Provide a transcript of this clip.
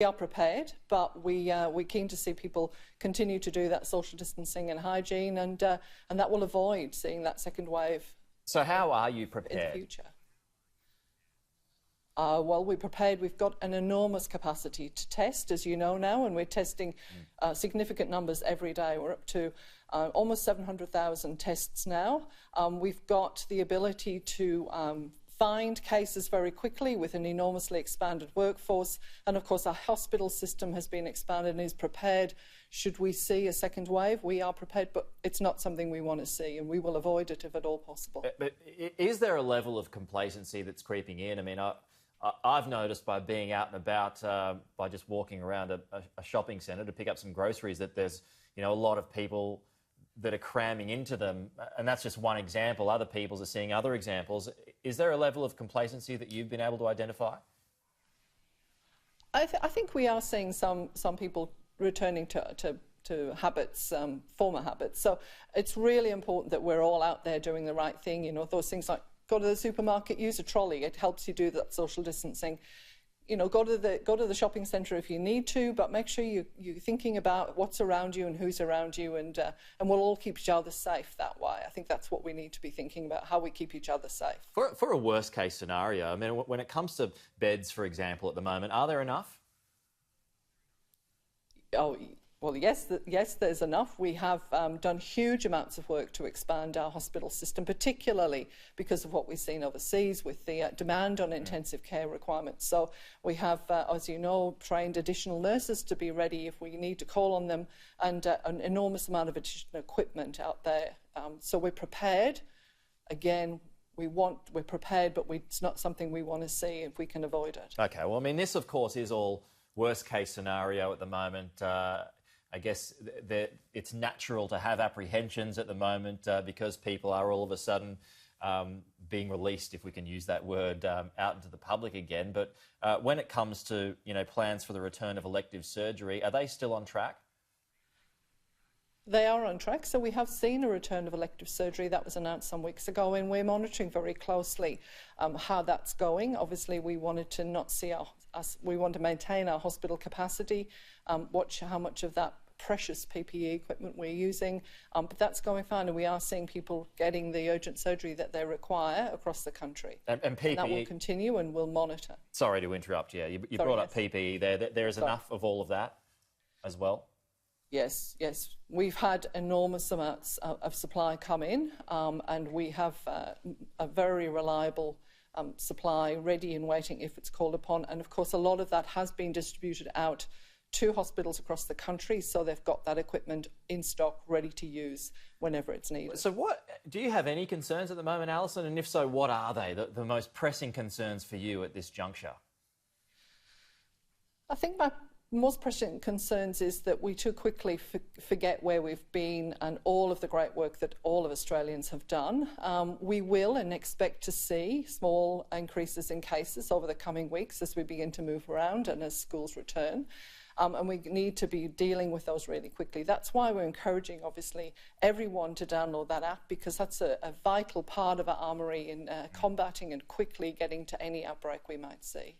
We are prepared, but we're keen to see people continue to do that social distancing and hygiene, and that will avoid seeing that second wave. So how are you prepared? In the future? Well, we're prepared. We've got an enormous capacity to test, as you know now, and we're testing significant numbers every day. We're up to almost 700,000 tests now. We've got the ability to find cases very quickly with an enormously expanded workforce, and of course our hospital system has been expanded and is prepared. Should we see a second wave, we are prepared, but it's not something we want to see, and we will avoid it if at all possible. But is there a level of complacency that's creeping in? I mean, I've noticed by being out and about, by just walking around a shopping centre to pick up some groceries, that there's, you know, a lot of people that are cramming into them, and that's just one example. Other people are seeing other examples. Is there a level of complacency that you've been able to identify? I think we are seeing some people returning to habits, former habits. So it's really important that we're all out there doing the right thing. You know, those things like go to the supermarket, use a trolley. It helps you do that social distancing. You know, go to the shopping centre if you need to, but make sure you're thinking about what's around you and who's around you, and we'll all keep each other safe that way. I think that's what we need to be thinking about, how we keep each other safe. For a worst case scenario, I mean, when it comes to beds, for example, at the moment, are there enough? Oh, well, yes, there's enough. We have done huge amounts of work to expand our hospital system, particularly because of what we've seen overseas with the demand on intensive care requirements. So we have, as you know, trained additional nurses to be ready if we need to call on them, and an enormous amount of additional equipment out there. So we're prepared. Again, we're prepared, but it's not something we want to see if we can avoid it. Okay, well, I mean, this, of course, is all worst case scenario at the moment. I guess it's natural to have apprehensions at the moment because people are all of a sudden being released, if we can use that word, out into the public again. But when it comes to, you know, plans for the return of elective surgery, are they still on track? They are on track. So we have seen a return of elective surgery that was announced some weeks ago, and we're monitoring very closely how that's going. Obviously, we wanted to not see we want to maintain our hospital capacity, watch how much of that precious PPE equipment we're using, but that's going fine, and we are seeing people getting the urgent surgery that they require across the country. And PPE... And that will continue, and we'll monitor. Sorry to interrupt you. You brought up PPE there. There is enough of all of that as well? Yes. We've had enormous amounts of supply come in, and we have a very reliable supply ready and waiting if it's called upon. And of course, a lot of that has been distributed out to hospitals across the country, so they've got that equipment in stock ready to use whenever it's needed. So do you have any concerns at the moment, Alison? And if so, what are they, the most pressing concerns for you at this juncture? I think my most pressing concerns is that we too quickly forget where we've been and all of the great work that all of Australians have done. We will and expect to see small increases in cases over the coming weeks as we begin to move around and as schools return. And we need to be dealing with those really quickly. That's why we're encouraging, obviously, everyone to download that app, because that's a vital part of our armoury in combating and quickly getting to any outbreak we might see.